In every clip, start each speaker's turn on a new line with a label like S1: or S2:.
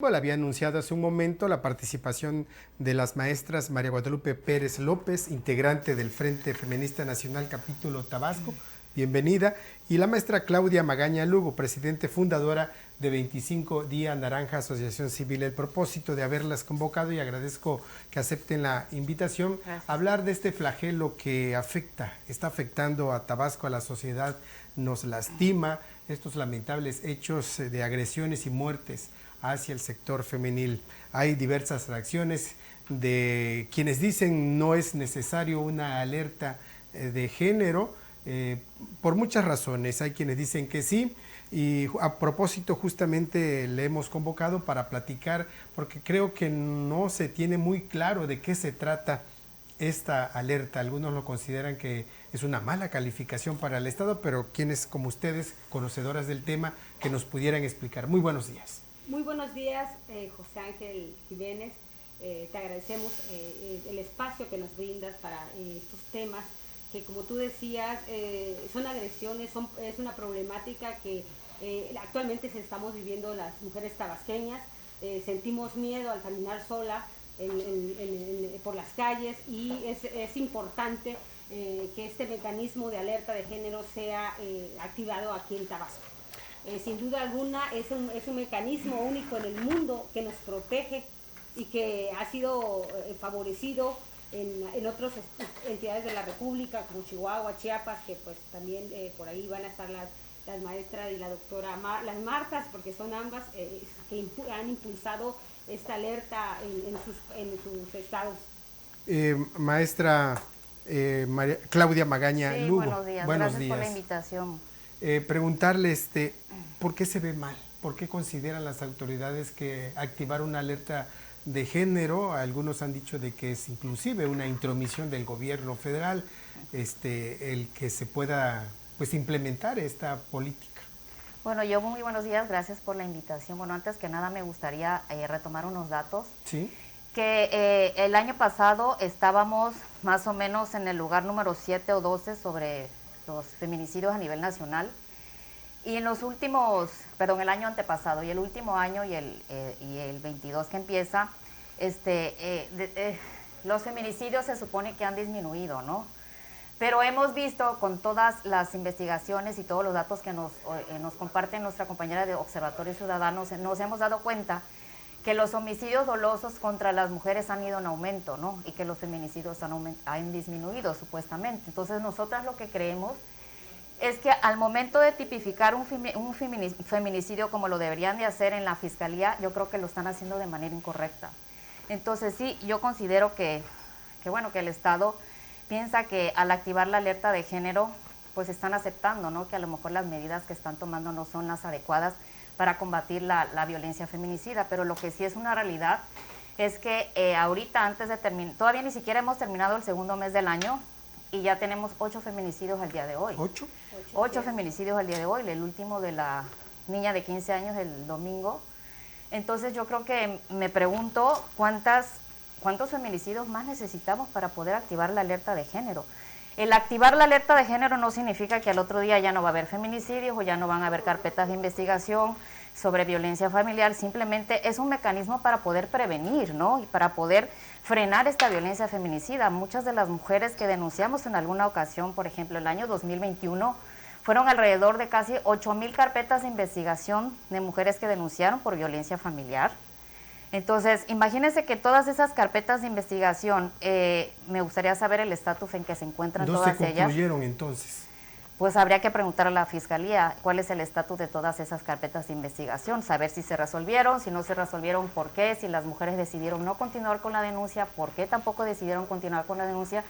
S1: Bueno, había anunciado hace un momento la participación de las maestras María Guadalupe Pérez López, integrante del Frente Feminista Nacional Capítulo Tabasco, bienvenida, y la maestra Claudia Magaña Lugo, presidente fundadora de 25 Día Naranja Asociación Civil. El propósito de haberlas convocado, y agradezco que acepten la invitación,
S2: Gracias.
S1: hablar de este flagelo que está afectando a Tabasco, a la sociedad, nos lastima, estos lamentables hechos de agresiones y muertes hacia el sector femenil. Hay diversas reacciones de quienes dicen no es necesario una alerta de género, por muchas razones. Hay quienes dicen que sí, y a propósito justamente le hemos convocado para platicar, porque creo que no se tiene muy claro de qué se trata esta alerta. Algunos lo consideran que es una mala calificación para el Estado, pero quienes como ustedes, conocedoras del tema, que nos pudieran explicar. Muy buenos días.
S3: Muy buenos días, José Ángel Jiménez. Te agradecemos el espacio que nos brindas para estos temas que, como tú decías, son agresiones, es una problemática que actualmente estamos viviendo las mujeres tabasqueñas. Sentimos miedo al caminar sola por las calles, y es importante que este mecanismo de alerta de género sea activado aquí en Tabasco. Sin duda alguna es un mecanismo único en el mundo que nos protege y que ha sido favorecido en otras entidades de la República, como Chihuahua, Chiapas, que pues también por ahí van a estar las maestras y la doctora, las Martas, porque son ambas que han impulsado esta alerta en sus estados.
S1: Maestra Claudia Magaña
S2: Sí,
S1: Lugo.
S2: buenos días.
S1: Buenos
S2: Gracias
S1: días.
S2: por la invitación.
S1: Preguntarle por qué se ve mal, por qué consideran las autoridades que activar una alerta de género. Algunos han dicho de que es inclusive una intromisión del gobierno federal, el que se pueda pues implementar esta política.
S2: Bueno, yo muy buenos días, gracias por la invitación. Bueno, antes que nada me gustaría retomar unos datos.
S1: Sí.
S2: Que el año pasado estábamos más o menos en el lugar número 7 o 12 sobre los feminicidios a nivel nacional. Y en los últimos, perdón, el año antepasado y el último año y el 22 que empieza, los feminicidios se supone que han disminuido, ¿no? Pero hemos visto con todas las investigaciones y todos los datos que nos comparte nuestra compañera de Observatorio Ciudadanos, nos hemos dado cuenta que los homicidios dolosos contra las mujeres han ido en aumento, ¿no? Y que los feminicidios han disminuido, supuestamente. Entonces, nosotras lo que creemos es que al momento de tipificar un feminicidio como lo deberían de hacer en la Fiscalía, yo creo que lo están haciendo de manera incorrecta. Entonces, sí, yo considero que el Estado piensa que al activar la alerta de género, pues están aceptando, ¿no? Que a lo mejor las medidas que están tomando no son las adecuadas para combatir la violencia feminicida, pero lo que sí es una realidad es que ahorita, antes de terminar, todavía ni siquiera hemos terminado el segundo mes del año y ya tenemos 8 feminicidios al día de hoy.
S1: ¿8?
S2: 8 feminicidios al día de hoy, el último de la niña de 15 años el domingo. Entonces yo creo que me pregunto cuántos feminicidios más necesitamos para poder activar la alerta de género. El activar la alerta de género no significa que al otro día ya no va a haber feminicidios o ya no van a haber carpetas de investigación sobre violencia familiar. Simplemente es un mecanismo para poder prevenir, ¿no? Y para poder frenar esta violencia feminicida. Muchas de las mujeres que denunciamos en alguna ocasión, por ejemplo, el año 2021, fueron alrededor de casi 8,000 carpetas de investigación de mujeres que denunciaron por violencia familiar. Entonces, imagínense que todas esas carpetas de investigación, me gustaría saber el estatus en que se encuentran todas ellas.
S1: ¿No se concluyeron entonces?
S2: Pues habría que preguntar a la Fiscalía cuál es el estatus de todas esas carpetas de investigación, saber si se resolvieron, si no se resolvieron, por qué, si las mujeres decidieron no continuar con la denuncia, por qué tampoco decidieron continuar con la denuncia.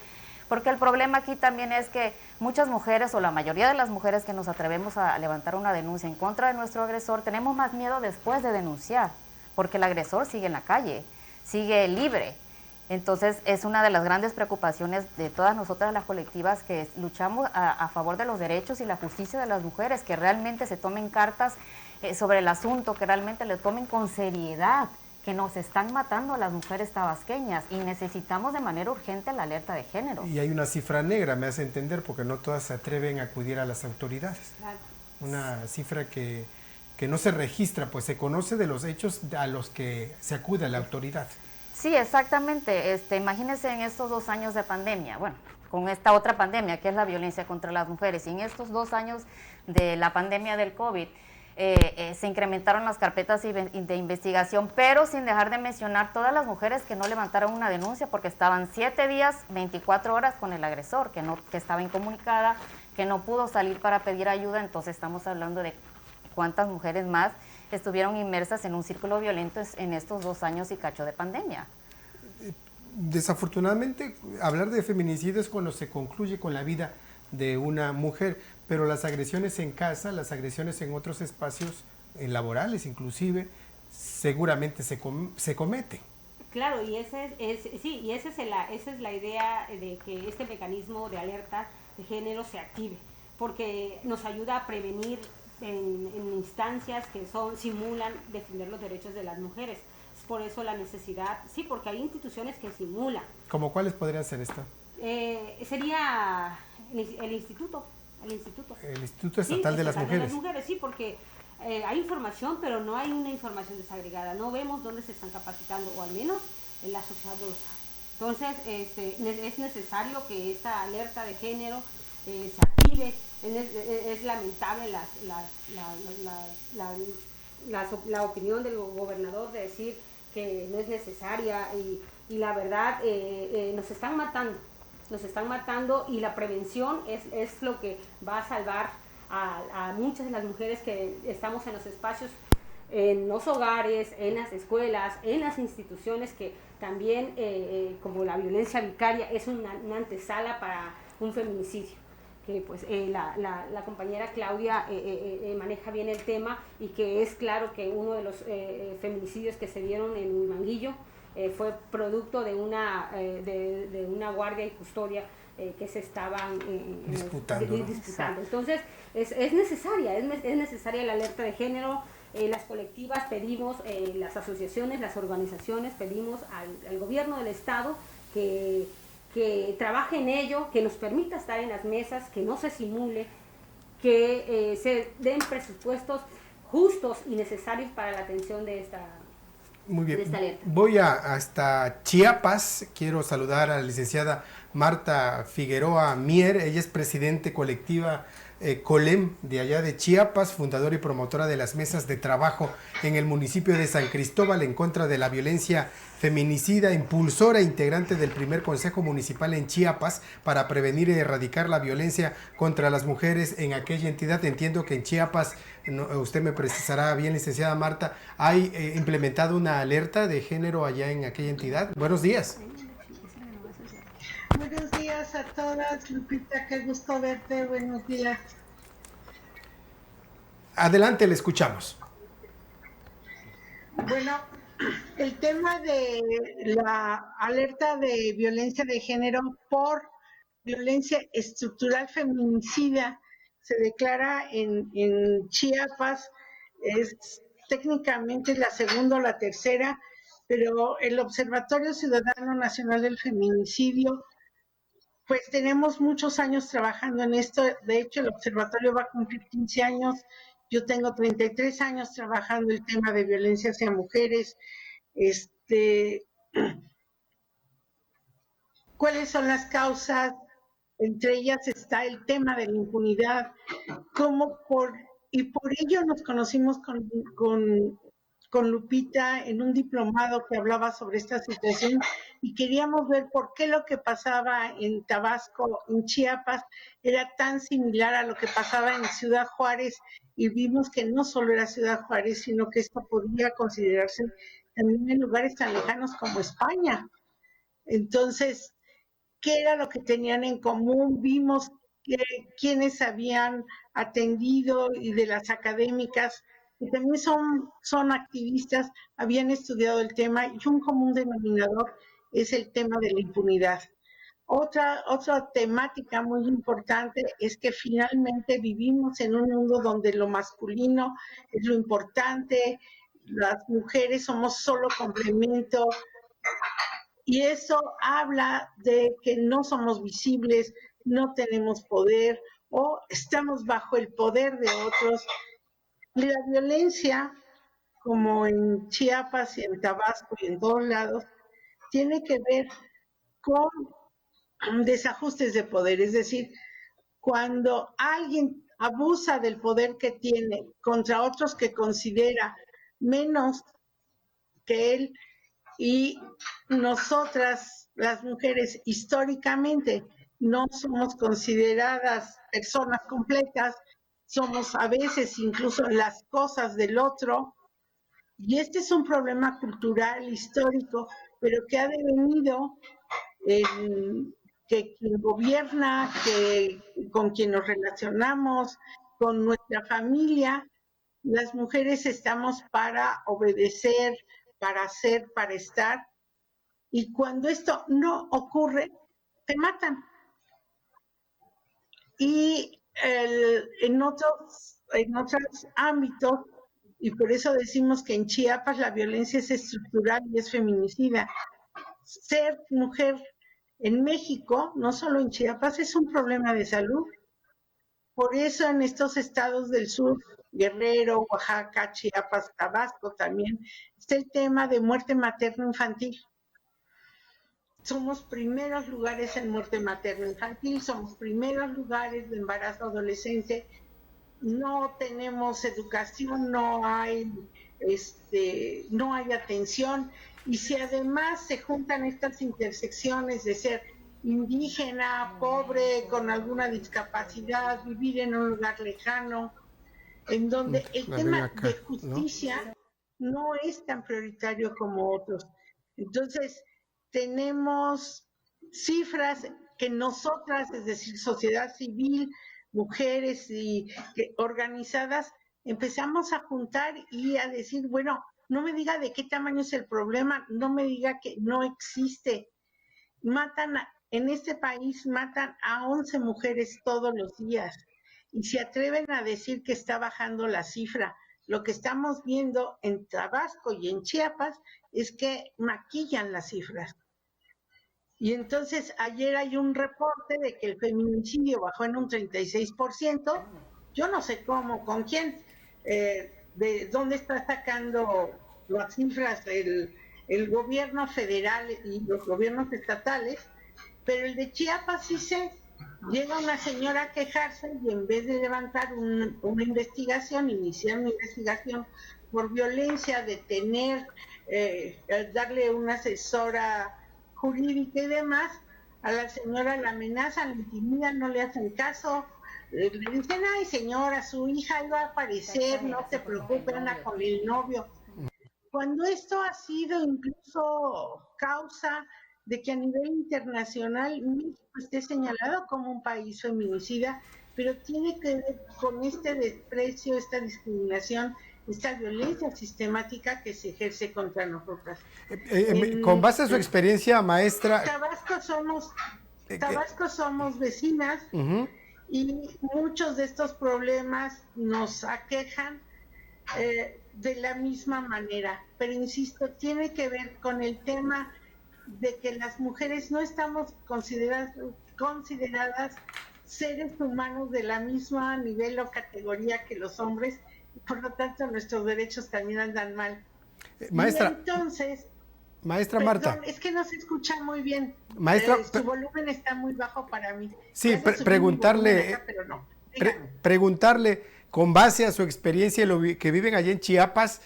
S2: Porque el problema aquí también es que muchas mujeres, o la mayoría de las mujeres que nos atrevemos a levantar una denuncia en contra de nuestro agresor, tenemos más miedo después de denunciar, porque el agresor sigue en la calle, sigue libre. Entonces, es una de las grandes preocupaciones de todas nosotras las colectivas que luchamos a favor de los derechos y la justicia de las mujeres, que realmente se tomen cartas sobre el asunto, que realmente le tomen con seriedad, que nos están matando a las mujeres tabasqueñas y necesitamos de manera urgente la alerta de género.
S1: Y hay una cifra negra, me hace entender, porque no todas se atreven a acudir a las autoridades.
S3: Claro.
S1: Una cifra que que no se registra, pues se conoce de los hechos a los que se acude a la autoridad.
S2: Sí, exactamente. Imagínense en estos 2 años de pandemia, bueno, con esta otra pandemia que es la violencia contra las mujeres, y en estos 2 años de la pandemia del COVID, se incrementaron las carpetas de investigación, pero sin dejar de mencionar todas las mujeres que no levantaron una denuncia porque estaban 7 días, 24 horas con el agresor, que estaba incomunicada, que no pudo salir para pedir ayuda. Entonces estamos hablando de cuántas mujeres más estuvieron inmersas en un círculo violento en estos 2 años y cacho de pandemia.
S1: Desafortunadamente, hablar de feminicidio es cuando se concluye con la vida de una mujer, pero las agresiones en casa, las agresiones en otros espacios, en laborales inclusive, seguramente se cometen.
S3: Claro, y esa es la idea de que este mecanismo de alerta de género se active, porque nos ayuda a prevenir en instancias que simulan defender los derechos de las mujeres. Es por eso la necesidad, sí, porque hay instituciones que simulan.
S1: ¿Cómo cuáles podrían ser esto?
S3: Sería el instituto.
S1: El Instituto Estatal de las Mujeres.
S3: De las Mujeres, sí, porque hay información, pero no hay una información desagregada. No vemos dónde se están capacitando, o al menos en la sociedad no lo sabe. Entonces, es necesario que esta alerta de género se active. Es lamentable la opinión del gobernador de decir que no es necesaria, y la verdad nos están matando, y la prevención es lo que va a salvar a muchas de las mujeres que estamos en los espacios, en los hogares, en las escuelas, en las instituciones, que también, como la violencia vicaria, es una antesala para un feminicidio. Que pues la compañera Claudia maneja bien el tema, y que es claro que uno de los feminicidios que se dieron en Huimanguillo fue producto de una guardia y custodia que se estaban
S1: disputando.
S3: ¿No? Entonces es necesaria la alerta de género. Las colectivas pedimos, las asociaciones, las organizaciones pedimos al gobierno del estado que trabaje en ello, que nos permita estar en las mesas, que no se simule, que se den presupuestos justos y necesarios para la atención de esta alerta.
S1: Muy bien, voy hasta Chiapas. Quiero saludar a la licenciada Marta Figueroa Mier. Ella es presidente colectiva COLEM de allá de Chiapas, fundadora y promotora de las mesas de trabajo en el municipio de San Cristóbal en contra de la violencia feminicida, impulsora e integrante del primer consejo municipal en Chiapas para prevenir y erradicar la violencia contra las mujeres en aquella entidad. Entiendo que en Chiapas, usted me precisará bien, licenciada Marta, ¿hay implementado una alerta de género allá en aquella entidad? Buenos días.
S4: Buenos días a todas, Lupita, qué gusto verte, buenos días.
S1: Adelante, le escuchamos.
S4: Bueno, el tema de la alerta de violencia de género por violencia estructural feminicida se declara en Chiapas, es técnicamente la segunda o la tercera, pero el Observatorio Ciudadano Nacional del Feminicidio, pues tenemos muchos años trabajando en esto. De hecho, el observatorio va a cumplir 15 años. Yo tengo 33 años trabajando el tema de violencia hacia mujeres. ¿Cuáles son las causas? Entre ellas está el tema de la impunidad. Por ello nos conocimos con Lupita en un diplomado que hablaba sobre esta situación, y queríamos ver por qué lo que pasaba en Tabasco, en Chiapas, era tan similar a lo que pasaba en Ciudad Juárez, y vimos que no solo era Ciudad Juárez, sino que esto podría considerarse también en lugares tan lejanos como España. Entonces, ¿qué era lo que tenían en común? Vimos quiénes habían atendido, y de las académicas, que también son activistas, habían estudiado el tema, y un común denominador es el tema de la impunidad. Otra temática muy importante es que finalmente vivimos en un mundo donde lo masculino es lo importante, las mujeres somos solo complemento, y eso habla de que no somos visibles, no tenemos poder, o estamos bajo el poder de otros. Y la violencia, como en Chiapas y en Tabasco y en todos lados, tiene que ver con desajustes de poder, es decir, cuando alguien abusa del poder que tiene contra otros que considera menos que él, y nosotras, las mujeres, históricamente no somos consideradas personas completas, somos a veces incluso las cosas del otro, y este es un problema cultural, histórico, pero que ha devenido en que quien gobierna, que con quien nos relacionamos, con nuestra familia, las mujeres estamos para obedecer, para hacer, para estar, y cuando esto no ocurre, te matan. Y en otros ámbitos, y por eso decimos que en Chiapas la violencia es estructural y es feminicida. Ser mujer en México, no solo en Chiapas, es un problema de salud. Por eso en estos estados del sur, Guerrero, Oaxaca, Chiapas, Tabasco también, está el tema de muerte materno-infantil. Somos primeros lugares en muerte materno-infantil, somos primeros lugares de embarazo adolescente. No tenemos educación, no hay atención, y si además se juntan estas intersecciones de ser indígena, pobre, con alguna discapacidad, vivir en un lugar lejano, en donde el tema de justicia no es tan prioritario como otros. Entonces, tenemos cifras que nosotras, es decir, sociedad civil, mujeres y organizadas, empezamos a juntar y a decir, bueno, no me diga de qué tamaño es el problema, no me diga que no existe. En este país matan a 11 mujeres todos los días y se atreven a decir que está bajando la cifra. Lo que estamos viendo en Tabasco y en Chiapas es que maquillan las cifras. Y entonces ayer hay un reporte de que el feminicidio bajó en un 36%. Yo no sé cómo, con quién, de dónde está sacando las cifras el gobierno federal y los gobiernos estatales, pero el de Chiapas sí sé. Llega una señora a quejarse y en vez de levantar una investigación, iniciar una investigación por violencia, detener, darle una asesora jurídica y demás, a la señora la amenazan, la intimidan, no le hacen caso, le dicen, ay señora, su hija iba a aparecer, no se preocupe, anda con el novio. Cuando esto ha sido incluso causa de que a nivel internacional México esté señalado como un país feminicida, pero tiene que ver con este desprecio, esta discriminación, esta violencia sistemática que se ejerce contra nosotras.
S1: Con base a su experiencia, maestra...
S4: Tabasco somos vecinas, y muchos de estos problemas nos aquejan de la misma manera, pero insisto, tiene que ver con el tema de que las mujeres no estamos consideradas seres humanos de la misma nivel o categoría que los hombres, y por lo tanto nuestros derechos también andan mal.
S1: Maestra,
S4: y entonces,
S1: maestra Marta,
S4: es que no se escucha muy bien.
S1: Maestra,
S4: su volumen está muy bajo para mí.
S1: Sí, preguntarle,
S4: acá, pero no.
S1: Preguntarle, con base a su experiencia y lo que viven allí en Chiapas,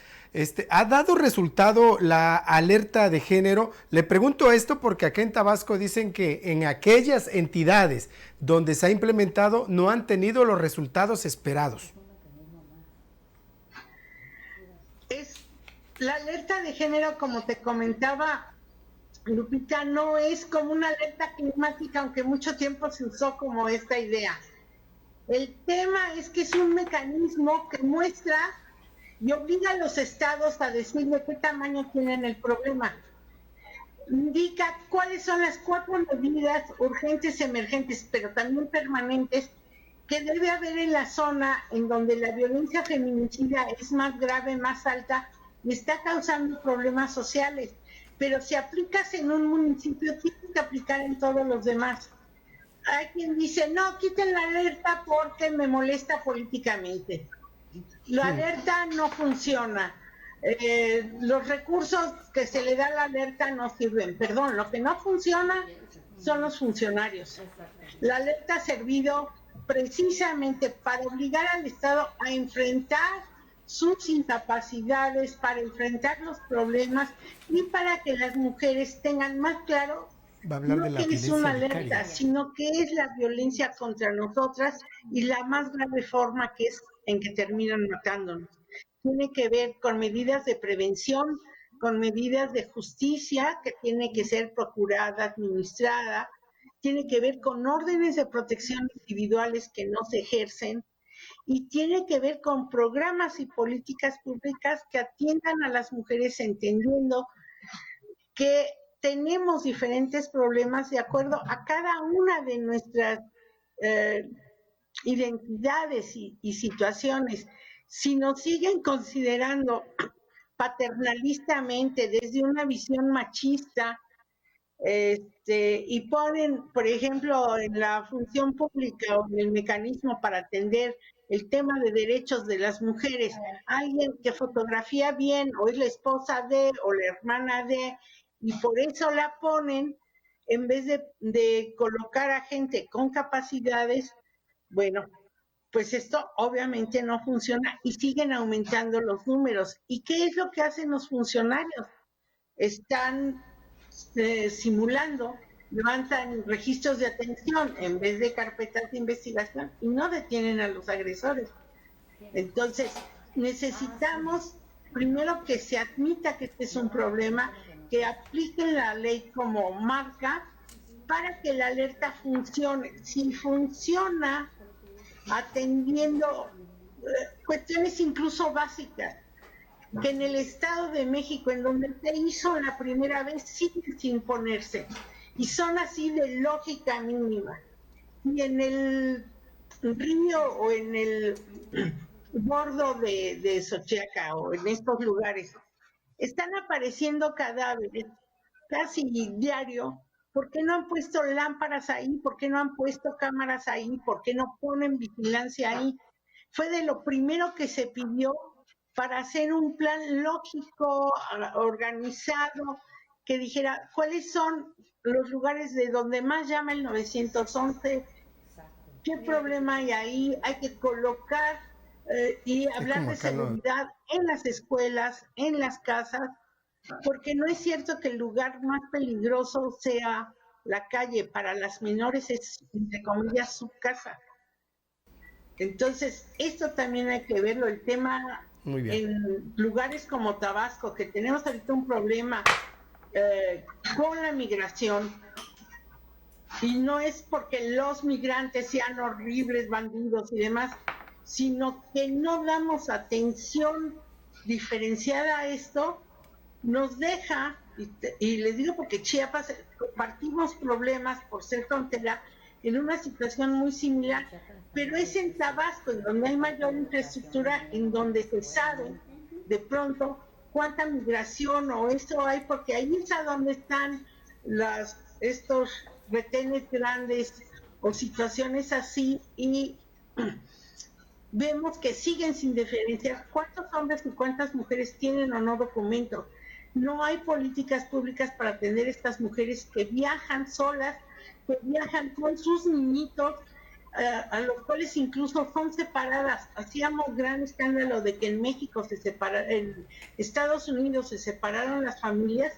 S1: ¿ha dado resultado la alerta de género? Le pregunto esto porque acá en Tabasco dicen que en aquellas entidades donde se ha implementado no han tenido los resultados esperados.
S4: La alerta de género, como te comentaba, Lupita, no es como una alerta climática, aunque mucho tiempo se usó como esta idea. El tema es que es un mecanismo que muestra y obliga a los estados a decir de qué tamaño tienen el problema. Indica cuáles son las 4 medidas urgentes, emergentes, pero también permanentes, que debe haber en la zona en donde la violencia feminicida es más grave, más alta, y está causando problemas sociales. Pero si aplicas en un municipio, tienes que aplicar en todos los demás. Hay quien dice, no, quiten la alerta porque me molesta políticamente. La alerta no funciona. Los recursos que se le da a la alerta no sirven. Perdón, lo que no funciona son los funcionarios. La alerta ha servido precisamente para obligar al Estado a enfrentar sus incapacidades, para enfrentar los problemas y para que las mujeres tengan más claro
S1: Va a hablar
S4: no
S1: de la
S4: que es
S1: violencia
S4: una alerta,
S1: vicaria.
S4: sino que es la violencia contra nosotras y la más grave forma que es en que terminan matándonos. Tiene que ver con medidas de prevención, con medidas de justicia que tiene que ser procurada, administrada, tiene que ver con órdenes de protección individuales que no se ejercen y tiene que ver con programas y políticas públicas que atiendan a las mujeres entendiendo que tenemos diferentes problemas de acuerdo a cada una de nuestras eh, identidades y situaciones. Si nos siguen considerando paternalistamente desde una visión machista, y ponen, por ejemplo, en la función pública o en el mecanismo para atender el tema de derechos de las mujeres, alguien que fotografía bien o es la esposa de o la hermana de, y por eso la ponen, en vez de colocar a gente con capacidades, bueno, pues esto obviamente no funciona y siguen aumentando los números. ¿Y qué es lo que hacen los funcionarios? Están simulando, levantan registros de atención en vez de carpetas de investigación y no detienen a los agresores. Entonces, necesitamos primero que se admita que este es un problema, que apliquen la ley como marca para que la alerta funcione. Si funciona atendiendo cuestiones incluso básicas, que en el Estado de México, en donde se hizo la primera vez, sigue sin ponerse. Y son así de lógica mínima. Y en el río o en el bordo de Xochiaca o en estos lugares, están apareciendo cadáveres casi diario. ¿Por qué no han puesto lámparas ahí? ¿Por qué no han puesto cámaras ahí? ¿Por qué no ponen vigilancia ahí? Fue de lo primero que se pidió para hacer un plan lógico, organizado, que dijera cuáles son los lugares de donde más llama el 911, qué problema hay ahí, hay que colocar y hablar de seguridad en las escuelas, en las casas, porque no es cierto que el lugar más peligroso sea la calle, para las menores es, entre comillas, su casa. Entonces, esto también hay que verlo, el tema en lugares como Tabasco, que tenemos ahorita un problema con la migración, y no es porque los migrantes sean horribles, bandidos y demás, sino que no damos atención diferenciada a esto, nos deja, y les digo porque Chiapas compartimos problemas por ser frontera, en una situación muy similar, pero es en Tabasco, en donde hay mayor infraestructura, en donde se sabe de pronto cuánta migración o esto hay, porque ahí es a donde están estos retenes grandes o situaciones así, y vemos que siguen sin diferenciar cuántos hombres y cuántas mujeres tienen o no documento. No hay políticas públicas para atender a estas mujeres que viajan solas, que viajan con sus niñitos, a los cuales incluso son separadas. Hacíamos gran escándalo de que en México en Estados Unidos se separaron las familias,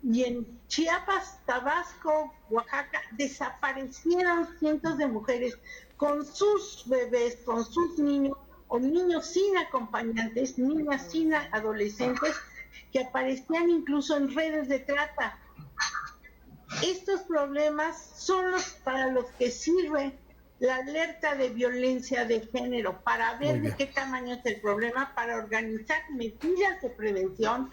S4: y en Chiapas, Tabasco, Oaxaca, desaparecieron cientos de mujeres con sus bebés, con sus niños, o niños sin acompañantes, niñas sin adolescentes, que aparecían incluso en redes de trata. Estos problemas son los para los que sirve la alerta de violencia de género, para ver de qué tamaño es el problema, para organizar medidas de prevención,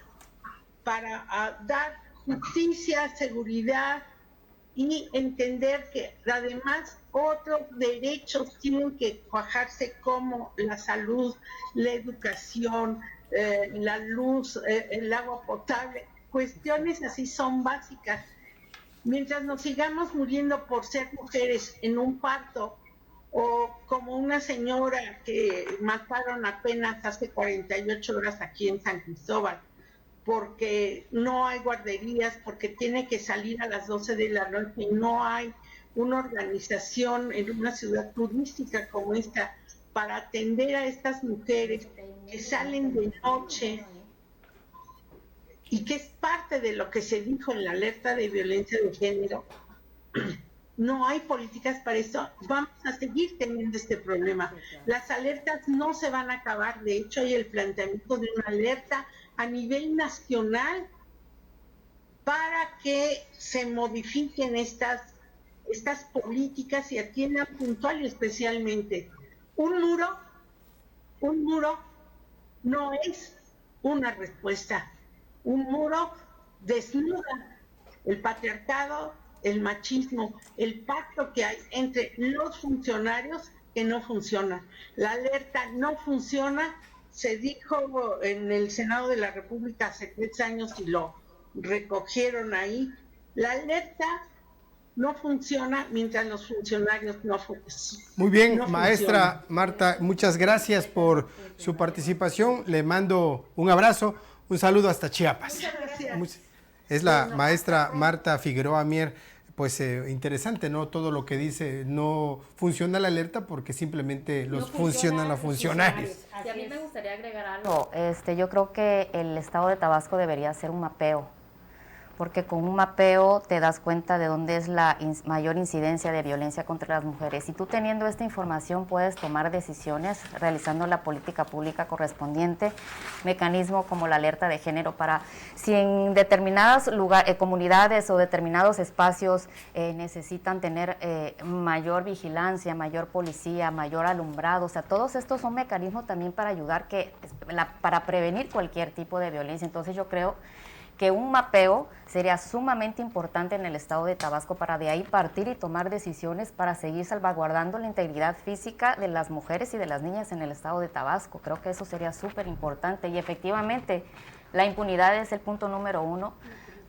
S4: para dar justicia, seguridad y entender que además otros derechos tienen que cuajarse, como la salud, la educación, la luz, el agua potable. Cuestiones así son básicas. Mientras nos sigamos muriendo por ser mujeres en un parto, o como una señora que mataron apenas hace 48 horas aquí en San Cristóbal, porque no hay guarderías, porque tiene que salir a las 12 de la noche y no hay una organización en una ciudad turística como esta para atender a estas mujeres que salen de noche y que es parte de lo que se dijo en la alerta de violencia de género. No hay políticas para eso, vamos a seguir teniendo este problema. Las alertas no se van a acabar, de hecho hay el planteamiento de una alerta a nivel nacional para que se modifiquen estas políticas y atiendan puntual y especialmente. Un muro no es una respuesta. Un muro desnuda el patriarcado, el machismo, el pacto que hay entre los funcionarios que no funciona. La alerta no funciona, se dijo en el Senado de la República hace 3 años y lo recogieron ahí. La alerta no funciona mientras los funcionarios no funcionan.
S1: Muy bien, maestra Marta, muchas gracias por su participación. Le mando un abrazo, un saludo hasta Chiapas.
S4: Muchas gracias.
S1: Es la maestra Marta Figueroa Mier. Pues interesante, ¿no? Todo lo que dice, no funciona la alerta porque simplemente los funcionan los funcionarios.
S2: Y a mí me gustaría agregar algo. Yo creo que el Estado de Tabasco debería hacer un mapeo, porque con un mapeo te das cuenta de dónde es la mayor incidencia de violencia contra las mujeres. Y tú teniendo esta información puedes tomar decisiones realizando la política pública correspondiente, mecanismo como la alerta de género para si en determinadas comunidades o determinados espacios necesitan tener mayor vigilancia, mayor policía, mayor alumbrado. O sea, todos estos son mecanismos también para ayudar para prevenir cualquier tipo de violencia. Entonces yo creo que un mapeo sería sumamente importante en el estado de Tabasco para de ahí partir y tomar decisiones para seguir salvaguardando la integridad física de las mujeres y de las niñas en el estado de Tabasco. Creo que eso sería súper importante y efectivamente la impunidad es el punto número 1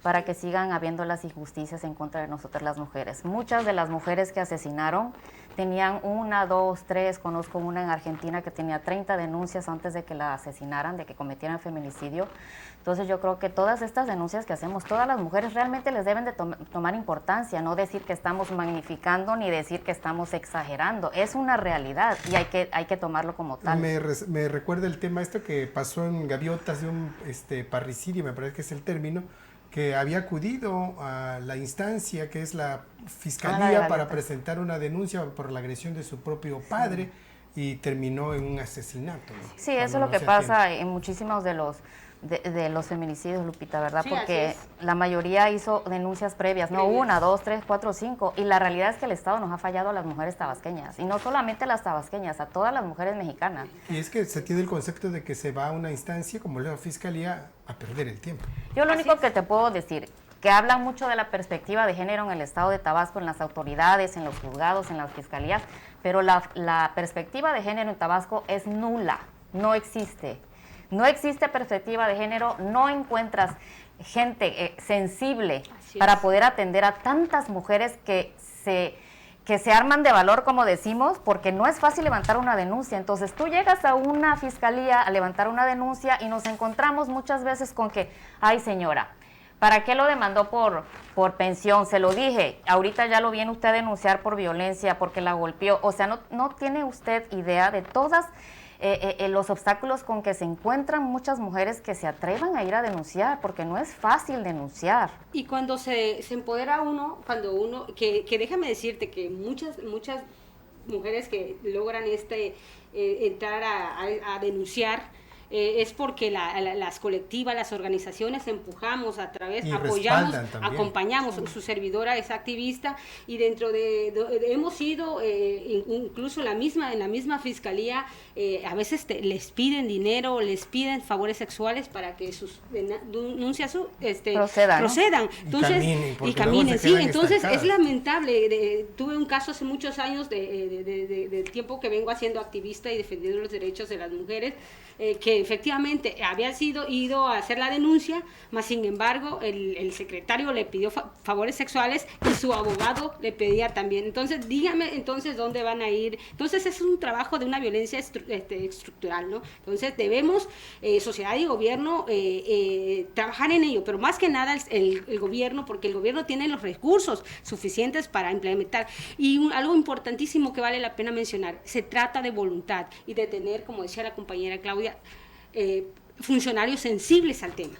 S2: para que sigan habiendo las injusticias en contra de nosotras las mujeres. Muchas de las mujeres que asesinaron tenían 1, 2, 3, conozco una en Argentina que tenía 30 denuncias antes de que la asesinaran, de que cometieran feminicidio. Entonces yo creo que todas estas denuncias que hacemos, todas las mujeres realmente les deben de tomar importancia, no decir que estamos magnificando ni decir que estamos exagerando, es una realidad y hay que tomarlo como tal.
S1: Me recuerda el tema que pasó en Gaviotas de un parricidio, me parece que es el término, que había acudido a la instancia que es la fiscalía para presentar una denuncia por la agresión de su propio padre y terminó en un asesinato, ¿no?
S2: Sí, eso es lo que pasa en muchísimos de los feminicidios, Lupita, ¿verdad?
S3: Sí,
S2: porque la mayoría hizo denuncias previas, no 1, 2, 3, 4, 5, y la realidad es que el Estado nos ha fallado a las mujeres tabasqueñas, y no solamente a las tabasqueñas, a todas las mujeres mexicanas.
S1: Y es que se tiene el concepto de que se va a una instancia como la fiscalía a perder el tiempo.
S2: Yo lo único que te puedo decir, que hablan mucho de la perspectiva de género en el Estado de Tabasco, en las autoridades, en los juzgados, en las fiscalías, pero la perspectiva de género en Tabasco es nula, no existe. No existe perspectiva de género, no encuentras gente sensible para poder atender a tantas mujeres que se arman de valor, como decimos, porque no es fácil levantar una denuncia. Entonces tú llegas a una fiscalía a levantar una denuncia y nos encontramos muchas veces con que, ay señora, ¿para qué lo demandó por pensión? Se lo dije, ahorita ya lo viene usted a denunciar por violencia, porque la golpeó. O sea, no tiene usted idea de todas los obstáculos con que se encuentran muchas mujeres que se atrevan a ir a denunciar, porque no es fácil denunciar.
S3: Y cuando se empodera que déjame decirte que muchas mujeres que logran entrar a denunciar, es porque las colectivas, las organizaciones empujamos a través, apoyamos, acompañamos. Su servidora es activista y dentro hemos ido incluso en la misma fiscalía, a veces les piden dinero, les piden favores sexuales para que sus denuncias procedan. Entonces, y caminen. Sí, entonces es lamentable. Tuve un caso hace muchos años de tiempo que vengo haciendo activista y defendiendo los derechos de las mujeres. que efectivamente había ido a hacer la denuncia, mas sin embargo el secretario le pidió favores sexuales y su abogado le pedía también. Entonces, dígame entonces dónde van a ir. Entonces, es un trabajo de una violencia estructural, ¿no? Entonces, debemos, sociedad y gobierno, trabajar en ello, pero más que nada el gobierno, porque el gobierno tiene los recursos suficientes para implementar. Y algo importantísimo que vale la pena mencionar, se trata de voluntad y de tener, como decía la compañera Claudia, funcionarios sensibles al tema.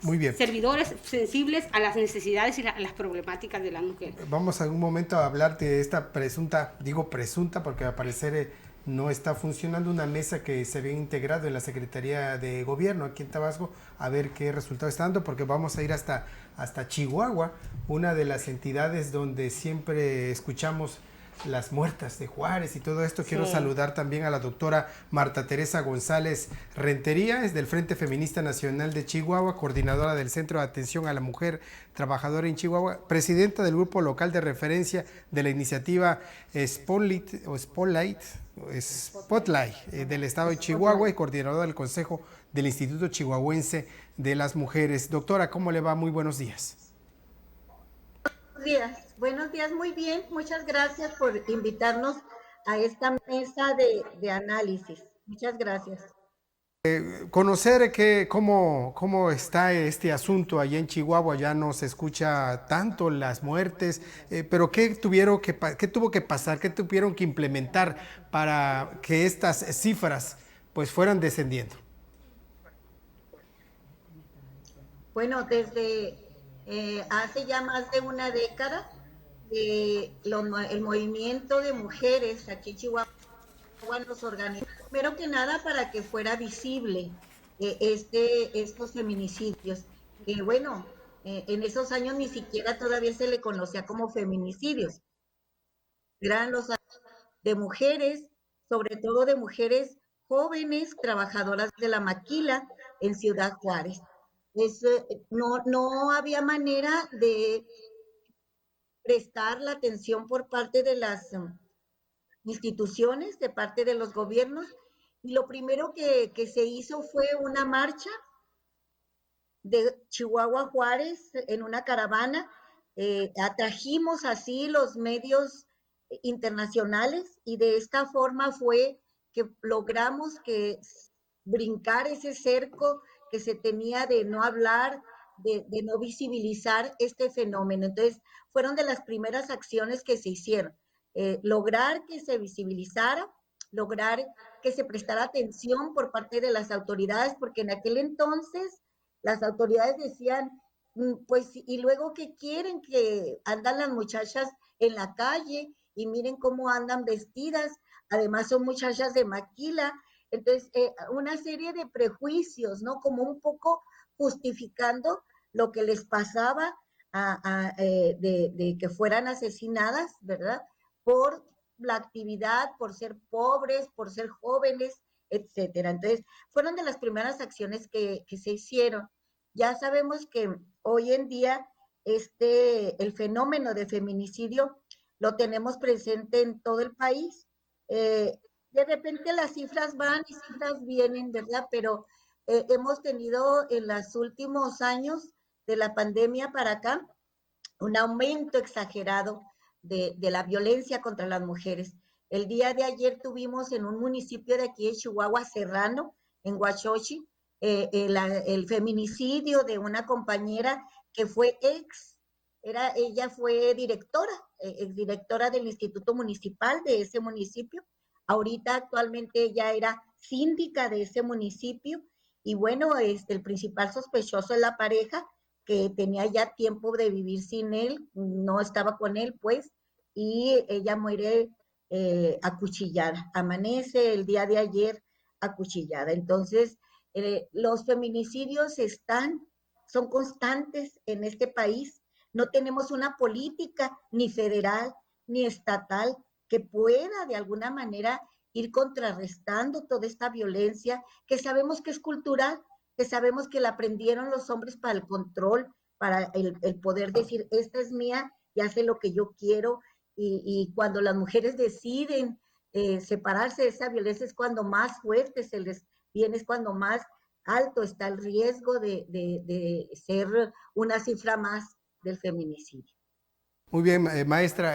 S1: Muy bien.
S3: Servidores sensibles a las necesidades y a las problemáticas de las mujeres.
S1: Vamos a un momento a hablar de esta presunta, digo presunta porque al parecer no está funcionando, una mesa que se había integrado en la Secretaría de Gobierno aquí en Tabasco, a ver qué resultado está dando, porque vamos a ir hasta Chihuahua, una de las entidades donde siempre escuchamos las muertas de Juárez y todo esto. Quiero saludar también a la doctora Marta Teresa González Rentería, es del Frente Feminista Nacional de Chihuahua, coordinadora del Centro de Atención a la Mujer Trabajadora en Chihuahua, presidenta del grupo local de referencia de la iniciativa Spotlight del Estado de Chihuahua y coordinadora del Consejo del Instituto Chihuahuense de las Mujeres. Doctora, ¿cómo le va? Muy buenos días.
S5: Buenos días, muy bien. Muchas gracias por invitarnos a esta mesa de análisis. Muchas gracias.
S1: Conocer cómo está este asunto allá en Chihuahua. Ya no se escucha tanto las muertes, pero ¿qué tuvo que pasar? ¿Qué tuvieron que implementar para que estas cifras pues fueran descendiendo?
S5: Bueno, desde hace ya más de una década, el movimiento de mujeres aquí en Chihuahua nos organizó, primero que nada, para que fuera visible estos feminicidios, que bueno, en esos años ni siquiera todavía se le conocía como feminicidios, eran los de mujeres, sobre todo de mujeres jóvenes, trabajadoras de la maquila en Ciudad Juárez. No había manera de prestar la atención por parte de las instituciones, de parte de los gobiernos, y lo primero que se hizo fue una marcha de Chihuahua a Juárez en una caravana. Atrajimos así los medios internacionales y de esta forma fue que logramos que brincar ese cerco que se tenía de no hablar, de no visibilizar este fenómeno. Entonces, fueron de las primeras acciones que se hicieron. Lograr que se visibilizara, lograr que se prestara atención por parte de las autoridades, porque en aquel entonces las autoridades decían, pues, y luego ¿qué quieren? Que andan las muchachas en la calle y miren cómo andan vestidas, además son muchachas de maquila. Entonces, una serie de prejuicios, ¿no? Como un poco justificando lo que les pasaba de que fueran asesinadas, ¿verdad? Por la actividad, por ser pobres, por ser jóvenes, etcétera. Entonces, fueron de las primeras acciones que se hicieron. Ya sabemos que hoy en día el fenómeno de feminicidio lo tenemos presente en todo el país. De repente las cifras van y cifras vienen, ¿verdad? Pero hemos tenido en los últimos años de la pandemia para acá un aumento exagerado de la violencia contra las mujeres. El día de ayer tuvimos en un municipio de aquí de Chihuahua, Serrano, en Huachochi, el feminicidio de una compañera que fue ella fue exdirectora del Instituto Municipal de ese municipio. Ahorita actualmente ella era síndica de ese municipio y bueno, el principal sospechoso es la pareja que tenía ya tiempo de vivir sin él, no estaba con él pues, y ella muere acuchillada, amanece el día de ayer acuchillada. Entonces, los feminicidios son constantes en este país, no tenemos una política ni federal ni estatal que pueda de alguna manera ir contrarrestando toda esta violencia que sabemos que es cultural, que sabemos que la aprendieron los hombres para el control, para el poder decir, esta es mía y hace lo que yo quiero, y cuando las mujeres deciden separarse de esa violencia es cuando más fuerte se les bien es cuando más alto está el riesgo de ser una cifra más del feminicidio.
S1: Muy bien, maestra.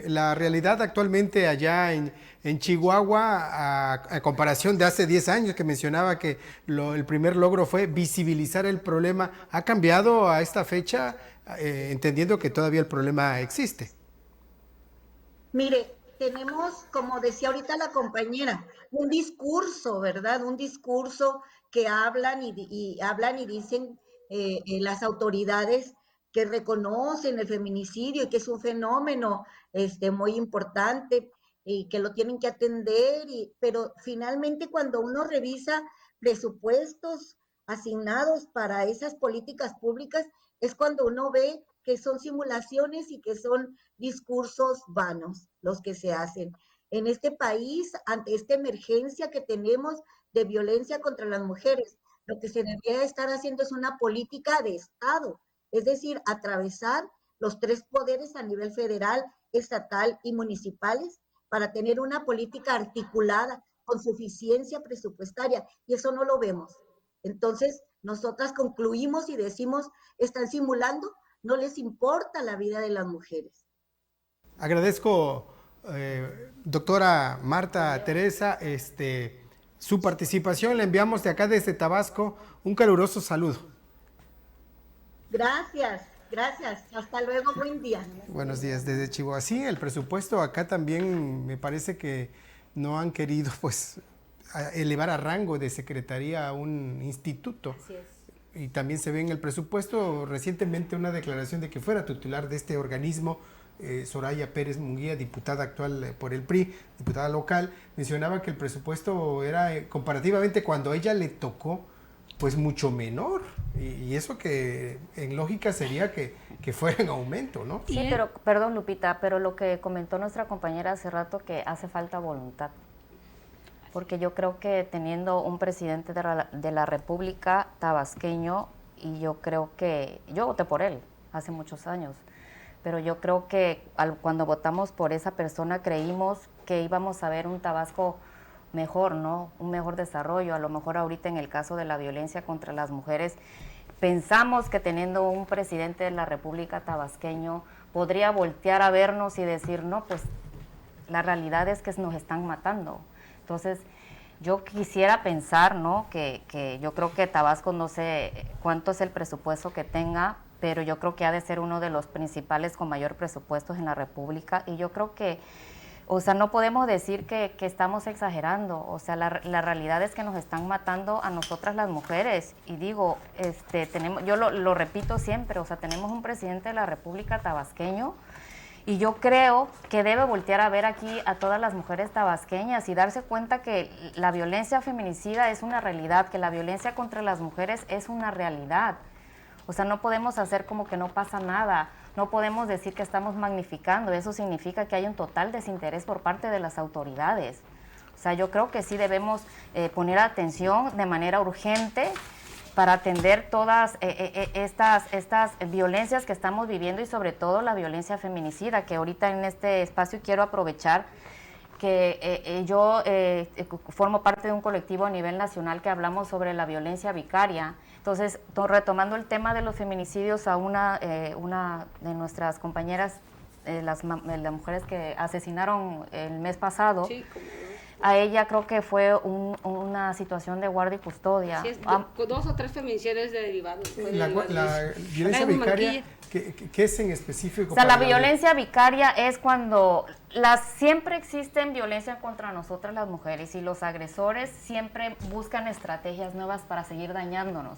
S1: La realidad actualmente allá en Chihuahua, a comparación de hace 10 años que mencionaba que el primer logro fue visibilizar el problema, ¿ha cambiado a esta fecha, entendiendo que todavía el problema existe?
S5: Mire, tenemos, como decía ahorita la compañera, un discurso, ¿verdad? Un discurso que hablan y dicen las autoridades que reconocen el feminicidio y que es un fenómeno muy importante y que lo tienen que atender, pero finalmente cuando uno revisa presupuestos asignados para esas políticas públicas, es cuando uno ve que son simulaciones y que son discursos vanos los que se hacen. En este país, ante esta emergencia que tenemos de violencia contra las mujeres, lo que se debería estar haciendo es una política de Estado, es decir, atravesar los 3 poderes a nivel federal, estatal y municipales para tener una política articulada con suficiencia presupuestaria, y eso no lo vemos. Entonces, nosotras concluimos y decimos, están simulando, no les importa la vida de las mujeres.
S1: Agradezco, doctora Marta Teresa, su participación. Le enviamos de acá desde Tabasco un caluroso saludo.
S5: Gracias, gracias. Hasta luego, buen día.
S1: Buenos días desde Chihuahua. Sí, el presupuesto acá también me parece que no han querido pues elevar a rango de secretaría a un instituto.
S3: Así es.
S1: Y también se ve en el presupuesto recientemente una declaración de que fuera titular de este organismo Soraya Pérez Munguía, diputada actual por el PRI, diputada local, mencionaba que el presupuesto era comparativamente cuando a ella le tocó, pues mucho menor. Y eso que en lógica sería que fuera en aumento, ¿no?
S2: Sí, pero, perdón Lupita, pero lo que comentó nuestra compañera hace rato, que hace falta voluntad. Porque yo creo que teniendo un presidente de la República tabasqueño, y yo creo que, yo voté por él hace muchos años, pero yo creo que cuando votamos por esa persona creímos que íbamos a ver un Tabasco mejor, ¿no? Un mejor desarrollo. A lo mejor ahorita en el caso de la violencia contra las mujeres, pensamos que teniendo un presidente de la República tabasqueño podría voltear a vernos y decir, no, pues la realidad es que nos están matando. Entonces, yo quisiera pensar, ¿no?, que yo creo que Tabasco, no sé cuánto es el presupuesto que tenga, pero yo creo que ha de ser uno de los principales con mayor presupuestos en la República, y yo creo que, o sea, no podemos decir que estamos exagerando. O sea, la realidad es que nos están matando a nosotras las mujeres, y digo, tenemos, yo lo repito siempre, o sea, tenemos un presidente de la República tabasqueño, y yo creo que debe voltear a ver aquí a todas las mujeres tabasqueñas y darse cuenta que la violencia feminicida es una realidad, que la violencia contra las mujeres es una realidad. O sea, no podemos hacer como que no pasa nada, no podemos decir que estamos magnificando, eso significa que hay un total desinterés por parte de las autoridades. O sea, yo creo que sí debemos poner atención de manera urgente para atender todas estas violencias que estamos viviendo, y sobre todo la violencia feminicida, que ahorita en este espacio quiero aprovechar que yo formo parte de un colectivo a nivel nacional que hablamos sobre la violencia vicaria. Entonces, retomando el tema de los feminicidios, a una de nuestras compañeras, las mujeres que asesinaron el mes pasado,
S3: Sí, como
S2: a ella creo que fue una situación de guardia y custodia.
S3: sí, es 2 o 3 feminicidios derivados.
S1: La violencia vicaria, ¿qué es en específico?
S2: O sea, la violencia vicaria es cuando siempre existen violencia contra nosotras las mujeres, y los agresores siempre buscan estrategias nuevas para seguir dañándonos.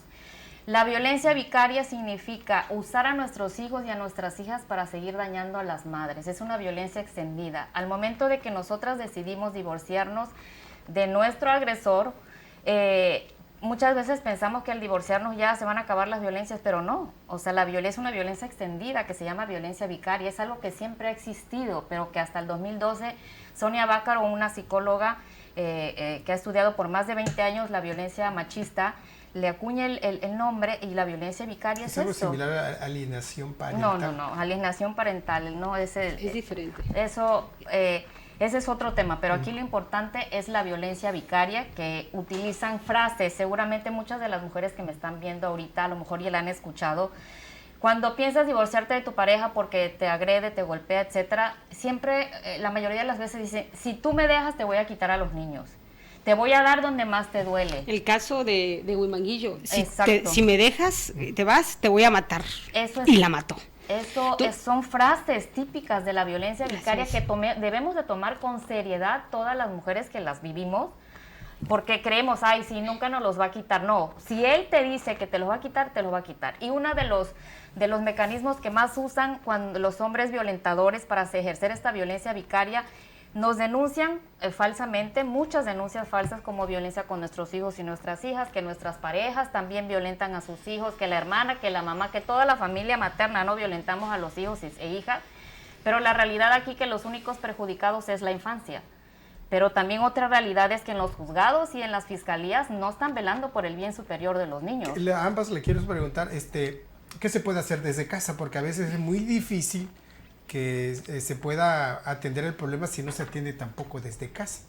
S2: La violencia vicaria significa usar a nuestros hijos y a nuestras hijas para seguir dañando a las madres. Es una violencia extendida. Al momento de que nosotras decidimos divorciarnos de nuestro agresor, muchas veces pensamos que al divorciarnos ya se van a acabar las violencias, pero no. O sea, la violencia es una violencia extendida que se llama violencia vicaria. Es algo que siempre ha existido, pero que hasta el 2012 Sonia Bácaro, una psicóloga que ha estudiado por más de 20 años la violencia machista, le acuña el nombre, y la violencia vicaria es
S1: algo
S2: eso.
S1: similar a alienación parental.
S2: No, alienación parental, no, es
S3: es diferente.
S2: Eso Ese es otro tema, pero aquí lo importante es la violencia vicaria, que utilizan frases. Seguramente muchas de las mujeres que me están viendo ahorita a lo mejor ya la han escuchado. Cuando piensas divorciarte de tu pareja porque te agrede, te golpea, etcétera, siempre, la mayoría de las veces dice, si tú me dejas te voy a quitar a los niños. Te voy a dar donde más te duele.
S3: El caso de Huimanguillo,
S2: Exacto.
S3: si me dejas, te vas, te voy a matar.
S2: Eso es,
S3: y la mató.
S2: Son frases típicas de la violencia vicaria que debemos de tomar con seriedad todas las mujeres que las vivimos, porque creemos, ay, sí, nunca nos los va a quitar. No, si él te dice que te los va a quitar, te los va a quitar. Y uno de los mecanismos que más usan cuando los hombres violentadores para ejercer esta violencia vicaria nos denuncian falsamente, muchas denuncias falsas como violencia con nuestros hijos y nuestras hijas, que nuestras parejas también violentan a sus hijos, que la hermana, que la mamá, que toda la familia materna no violentamos a los hijos e hijas, pero la realidad aquí que los únicos perjudicados es la infancia. Pero también otra realidad es que en los juzgados y en las fiscalías no están velando por el bien superior de los niños.
S1: A ambas le quiero preguntar, ¿qué se puede hacer desde casa? Porque a veces es muy difícil que se pueda atender el problema si no se atiende tampoco desde casa.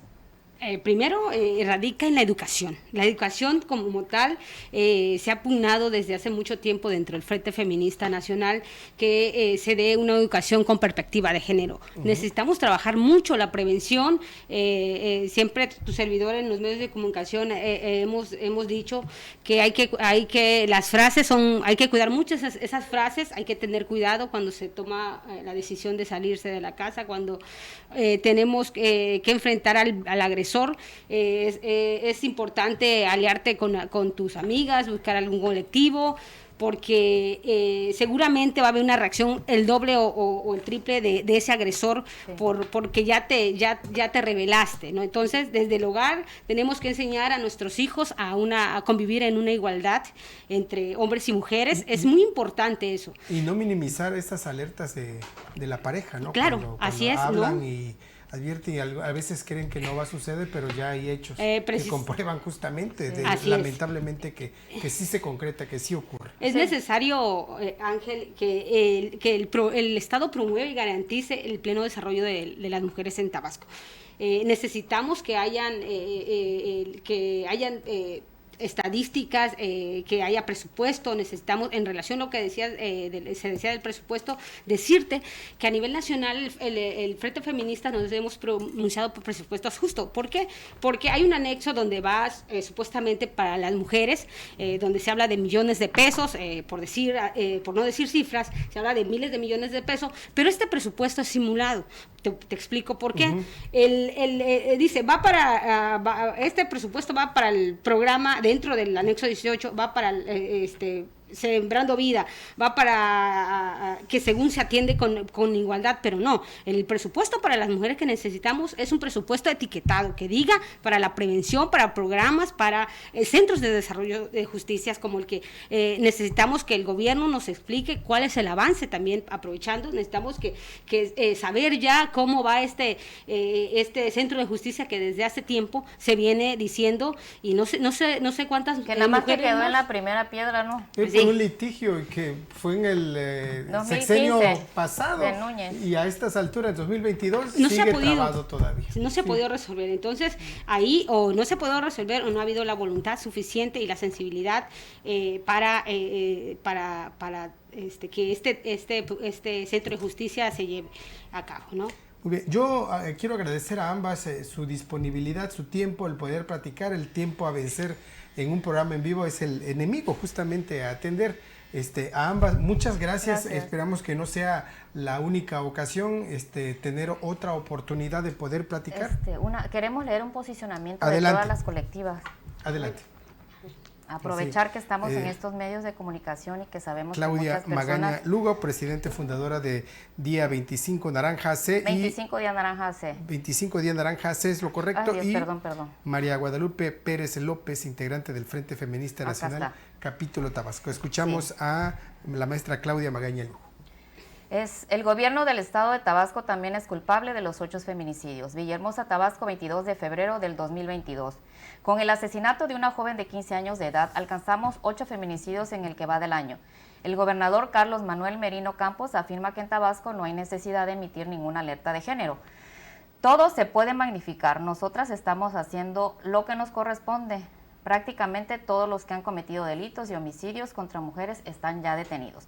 S3: Primero, radica en la educación. La educación como tal se ha pugnado desde hace mucho tiempo dentro del Frente Feminista Nacional que se dé una educación con perspectiva de género. Necesitamos trabajar mucho la prevención. Siempre tu servidor en los medios de comunicación hemos dicho que hay que las frases hay que cuidar mucho esas frases, hay que tener cuidado cuando se toma la decisión de salirse de la casa, cuando tenemos que enfrentar al agresor. Es importante aliarte con tus amigas, buscar algún colectivo, porque seguramente va a haber una reacción el doble o el triple de ese agresor, sí, porque ya te rebelaste, ¿no? Entonces, desde el hogar tenemos que enseñar a nuestros hijos a convivir en una igualdad entre hombres y mujeres. Es muy importante eso.
S1: Y no minimizar estas alertas de la pareja, ¿no?
S3: Claro,
S1: cuando
S3: así es,
S1: hablan,
S3: ¿no?
S1: Y advierten y a veces creen que no va a suceder, pero ya hay hechos que comprueban justamente, lamentablemente, que sí se concreta, que sí ocurre.
S3: Es necesario, Ángel, que el Estado promueva y garantice el pleno desarrollo de las mujeres en Tabasco. Necesitamos que hayan estadísticas, que haya presupuesto. Necesitamos, en relación a lo que decías, se decía del presupuesto, decirte que a nivel nacional el Frente Feminista nos hemos pronunciado por presupuestos justos. ¿Por qué? Porque hay un anexo donde va supuestamente para las mujeres, donde se habla de millones de pesos, por no decir cifras, se habla de miles de millones de pesos, pero este presupuesto es simulado. Te explico por qué. Dice, este presupuesto va para el programa, dentro del anexo 18, va para Sembrando Vida, va para que según se atiende con igualdad, pero no, el presupuesto para las mujeres que necesitamos es un presupuesto etiquetado, que diga para la prevención, para programas, para centros de desarrollo de justicias, como el que necesitamos que el gobierno nos explique cuál es el avance. También aprovechando, necesitamos que saber ya cómo va este centro de justicia que desde hace tiempo se viene diciendo, y no sé cuántas
S2: que nada más que quedó
S3: más
S2: en la primera piedra, ¿no?
S1: Sí. Un litigio que fue en el 2015, sexenio pasado, de Núñez, y a estas alturas, en 2022,
S3: no
S1: sigue trabado todavía.
S3: No se ha podido resolver. Entonces, ahí o no se ha podido resolver o no ha habido la voluntad suficiente y la sensibilidad para que este centro de justicia se lleve a cabo, ¿no?
S1: Muy bien, yo quiero agradecer a ambas su disponibilidad, su tiempo, el poder platicar. El tiempo a vencer en un programa en vivo es el enemigo justamente a atender. A ambas, muchas gracias. Esperamos que no sea la única ocasión, tener otra oportunidad de poder platicar.
S2: Queremos leer un posicionamiento
S1: Adelante.
S2: De todas las colectivas.
S1: Adelante.
S2: Aprovechar que estamos en estos medios de comunicación y que sabemos
S1: Claudia
S2: que muchas personas...
S1: Magaña Lugo, presidente fundadora de Día 25 Naranja AC.
S2: 25 Día Naranja AC.
S1: 25 Día Naranja AC es lo correcto.
S2: Ay, Dios, perdón.
S1: María Guadalupe Pérez López, integrante del Frente Feminista Nacional, capítulo Tabasco. Escuchamos a la maestra Claudia Magaña Lugo.
S2: El gobierno del estado de Tabasco también es culpable de los 8 feminicidios. Villahermosa, Tabasco, 22 de febrero del 2022. Con el asesinato de una joven de 15 años de edad, alcanzamos 8 feminicidios en el que va del año. El gobernador Carlos Manuel Merino Campos afirma que en Tabasco no hay necesidad de emitir ninguna alerta de género. Todo se puede magnificar. Nosotras estamos haciendo lo que nos corresponde. Prácticamente todos los que han cometido delitos y homicidios contra mujeres están ya detenidos.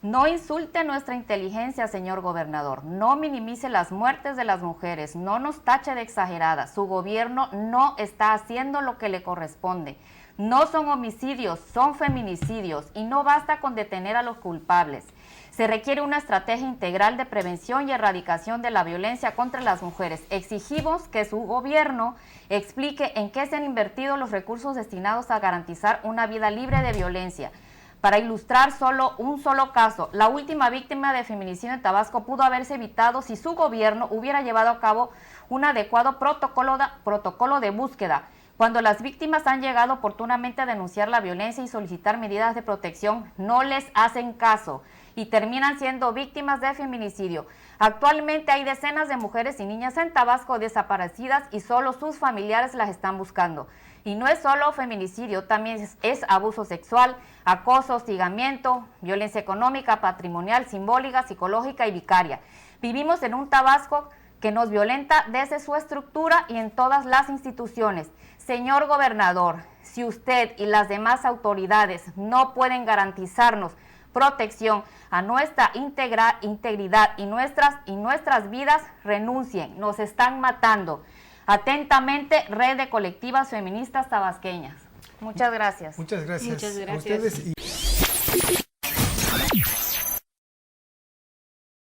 S2: No insulte nuestra inteligencia, señor gobernador. No minimice las muertes de las mujeres. No nos tache de exageradas. Su gobierno no está haciendo lo que le corresponde. No son homicidios, son feminicidios y no basta con detener a los culpables. Se requiere una estrategia integral de prevención y erradicación de la violencia contra las mujeres. Exigimos que su gobierno explique en qué se han invertido los recursos destinados a garantizar una vida libre de violencia. Para ilustrar un solo caso, la última víctima de feminicidio en Tabasco pudo haberse evitado si su gobierno hubiera llevado a cabo un adecuado protocolo de búsqueda. Cuando las víctimas han llegado oportunamente a denunciar la violencia y solicitar medidas de protección, no les hacen caso y terminan siendo víctimas de feminicidio. Actualmente hay decenas de mujeres y niñas en Tabasco desaparecidas y solo sus familiares las están buscando. Y no es solo feminicidio, también es abuso sexual, acoso, hostigamiento, violencia económica, patrimonial, simbólica, psicológica y vicaria. Vivimos en un Tabasco que nos violenta desde su estructura y en todas las instituciones. Señor gobernador, si usted y las demás autoridades no pueden garantizarnos protección a nuestra integridad y nuestras vidas, renuncien, nos están matando. Atentamente, Red de Colectivas Feministas Tabasqueñas. Muchas gracias.
S1: Muchas gracias.
S3: Muchas
S1: A
S3: gracias.
S1: ustedes.